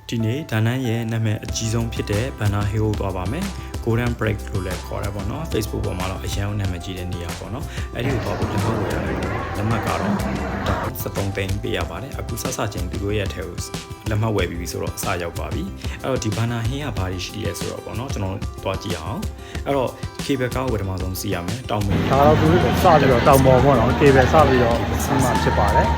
ဒီနေ့ဒါနန်းရဲ့နာမည်အကြီးဆုံးဖြစ်တဲ့ Banner Hill ကိုသွားပါမယ် Golden Break လို့လည်းခေါ်တာပေါ့နော် Facebook ပေါ်မှာတော့အရင်ကနာမည်ကြီးတဲ့နေရာပေါ့နော်အဲ့ဒီကိုသွားဖို့လက်မှတ်ဝယ်ရတယ်လက်မှတ်ကတော့73သိန်းပေးရပါတယ်အခုစချင်းသူတို့ရဲ့ထဲကိုလက်မှတ်ဝယ်ပြီးဆိုတော့အစရောက်ပါပြီအဲ့တော့ဒီ Banner Hill ကဘာတွေရှိရဲဆိုတော့ပေါ့နော်ကျွန်တော်သွားကြည့်အောင်အဲ့တော့ cable ကားကိုပထမဆုံးစီးရမယ်တောင်မေးဒါတော့သူတို့စပြီးတော့တောင်ပေါ်ပေါ့နော် cable စပြီးတော့စီးမှဖြစ်ပါတယ်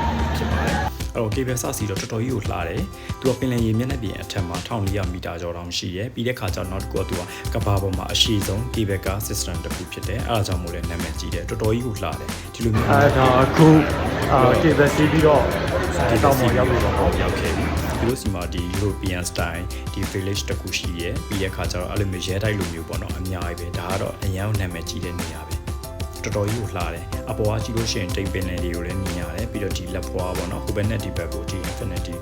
အဲ့တော့ cable စစီတော့တော်တော်ကြီးကိုလှတယ်သူကပင်လယ်ရေမျက်နှာပြင်အထက်မှာ1400မီတာကျော်တောင်ရှိရဲပြီးတဲ့ခါကျတော့နောက်တစ်ခုကသူကကဘာပေါ်မှာအရှိဆုံး cable car system တစ်ခုဖြစ်တယ်အဲ့ဒါကြောင့်မို့လဲနာမည်ကြီးတယ်တော်တော်ကြီးကိုလှတယ်ဒီလိုမျိုးအဲ့ဒါအခု cable စီးပြီးတော့တောင်ပေါ်ရောက်ပြီပေါ့ရောက်ခဲ့ပြီဒီလိုစီမှာဒီ European style ဒီ village တစ်ခုရှိရဲပြီးတဲ့ခါကျတော့အဲ့လိုမျိုးရဲတိုက်လိုမျိုးပေါ့နော်အများကြီးပဲဒါကတော့အရင်ကနာမည်ကြီးတဲ့နေရာပဲတော်တော်ကြီးကိုလှတယ်အပေါ်ကကြည့်လို့ရှိရင်တိမ်ပင်နယ်တွေကိုလည်းမြင်ရတယ်ပြီးတော့ဒီလက်ဖွားပေါ့နော်ဟိုဘက်နဲ့ဒီဘက်ကိုဒီ infinity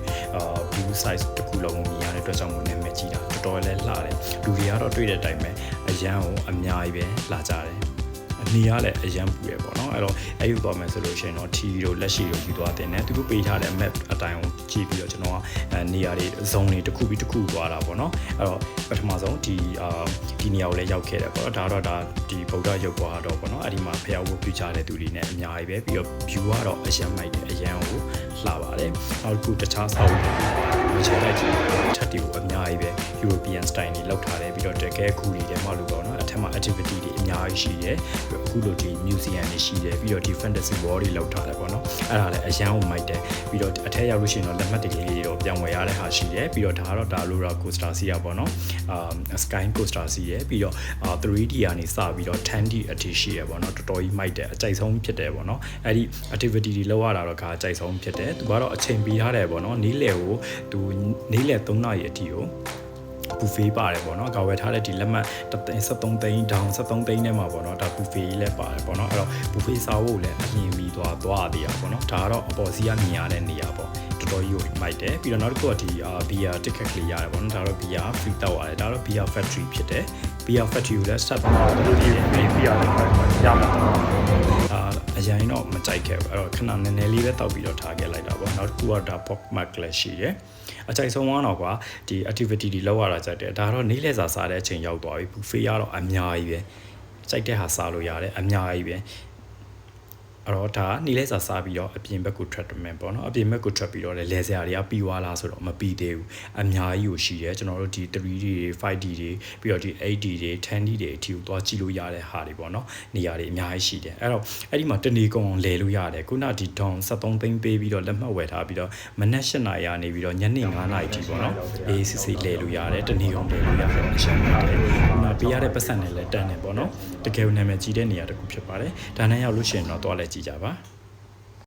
view size တစ်ခုလုံးကိုမြင်ရတဲ့အတွက်ကြောင့်မို့နာမည်ကြီးတာတော်တော်လည်းလှတယ်လူတွေကတော့တွေ့တဲ့အတိုင်းပဲအရန်ကိုအများကြီးပဲလှကြတယ်နေရလည်းအရန်ပူရပေါ့နော်အဲ့တော့အဲ့ယူသွားမယ်ဆိုလို့ရှိရင်တော့ T တို့လက်ရှိတို့ယူသွားတင်တယ်သူတို့ပေးထားတဲ့ map အတိုင်းကိုကြည့်ပြီးတော့ကျွန်တော်ကနေရာတွေ zone တွေတစ်ခုပြီးတစ်ခုသွားတာပေါ့နော်အဲ့တော့ပထမဆုံးဒီနေရာကိုလည်းရောက်ခဲ့တယ်ပေါ့နော်ဒါတော့ဒီဗုဒ္ဓရုပ်ပွားတော့ပေါ့နော်အဲ့ဒီမှာဖျားဝတ်ပြချတဲ့သူတွေနဲ့အများကြီးပဲပြီးတော့ view ကတော့အရန်မိုက်တယ်အရန်ကိုလှပါတယ်နောက်တစ်ခုတခြားဆောက်မချလိုက်ကြည့်ထပ်တီကိုအများကြီးပဲ European style တွေလောက်ထားတယ်ပြီးတော့တကယ်ခုတွေထဲမှာလို့ပေါ့နော်အထက်မှာ activity တွေအများကြီးရှိတယ်အခုလိုဒီ museum တွေရှိတယ်ပြီးတော့ဒီ fantasy world တွေလောက်ထားတယ်ပေါ့နော်အဲ့ဒါလည်းအရန်ကိုမိုက်တယ်ပြီးတော့အထက်ရောက်လို့ရှိရင်တော့လက်မှတ်တကလေးတွေတော့ပြောင်းဝယ်ရတဲ့ဟာရှိတယ်ပြီးတော့ဒါကတော့ဒါလိုရာ coaster စီးရပေါ့နော်sky coaster စီးရပြီးတော့ 3D ကနေစပြီးတော့ 10D အထိရှိရပေါ့နော်တော်တော်ကြီးမိုက်တယ်အကြိုက်ဆုံးဖြစ်တယ်ပေါ့နော်အဲ့ဒီ activity တွေလောက်ရတာတော့ကအကြိုက်ဆုံးဖြစ်တယ်သူကတော့အချိန်ပေးထားတယ်ပေါ့နော်နေ့လယ်ကိုသူနေ့လယ်3နာရီအထိကိုဘူဖေးပါတယ်ပေါ့နော်။ကာဝယ်ထားတဲ့ဒီလက်မှတ်73သိန်းဒေါင်73သိန်းနဲ့မှာပေါ့နော်။ဒါဘူဖေးလည်းပါတယ်ပေါ့နော်။အဲ့တော့ဘူဖေးစားဖို့လည်းအမြင်ပြီးသွားသေးရပေါ့နော်။ဒါကတော့အပေါ်စီးကမြင်ရတဲ့နေရာပေါ့။တော်တော်ကြီးကိုမိုက်တယ်။ပြီးတော့နောက်တစ်ခုကဒီbeer ticket ကလေးရတယ်ပေါ့နော်။ဒါတော့ beer free တောက်ရတယ်။ဒါတော့ beer factory ဖြစ်တယ်။ beer factory ကိုလည်း set ပါတော့ဒီbeer လည်းရမှာအရင်တော့မကြိုက်ခဲ့ဘူးအဲ့တော့ခဏနည်းနည်းလေးပဲတောက်ပြီးတော့ထားခဲ့လိုက်တာပေါ့နောက်တစ်ခုကဒါ pop mark လည်းရှိတယ်အကြိုက်ဆုံးကတော့ကွာဒီ activity တွေလောက်ရတာကြိုက်တယ်ဒါတော့နေ့လည်စာစားတဲ့အချိန်ရောက်သွားပြီ buffet ကတော့အများကြီးပဲကြိုက်တဲ့ဟာစားလို့ရတယ်အများကြီးပဲအဲ့တော့ဒါနေ့လဲစားပြီးတော့အပြင်ဘက်ကိုထွက်မယ်ပေါ့နော်အပြင်ဘက်ကိုထွက်ပြီးတော့လဲစရာတွေကပြီးသွားလားဆိုတော့မပြီးသေးဘူးအများကြီးကိုရှိတယ်ကျွန်တော်တို့ဒီ 3D တွေ 5D တွေပြီးတော့ဒီ 8D တွေ 10D တွေအထိကိုသွားကြည့်လို့ရတဲ့ဟာတွေပေါ့နော်နေရာတွေအများကြီးရှိတယ်အဲ့တော့အဲ့ဒီမှာတနေကုန်လဲလို့ရတယ်ခုနဒီဒေါင်73သိန်းပေးပြီးတော့လက်မှတ်ဝယ်ထားပြီးတော့မနက်8နာရီကနေပြီးတော့ညနေ9နာရီထိပေါ့နော်အေးစစ်စစ်လဲလို့ရတယ်တနေကုန်လဲလို့ရတယ်အရှမ်းပါတယ်ခုနပေးရတဲ့ပတ်စံနဲ့လဲတန်းတယ်ပေါ့နော်တကယ်နာမည်ကြီးတဲ့နေရာတစ်ခုဖြစ်ပါတယ်ဒါနဲ့ရောက်လို့ရှိရင်တော့သွားလဲကြည့်ကြပါ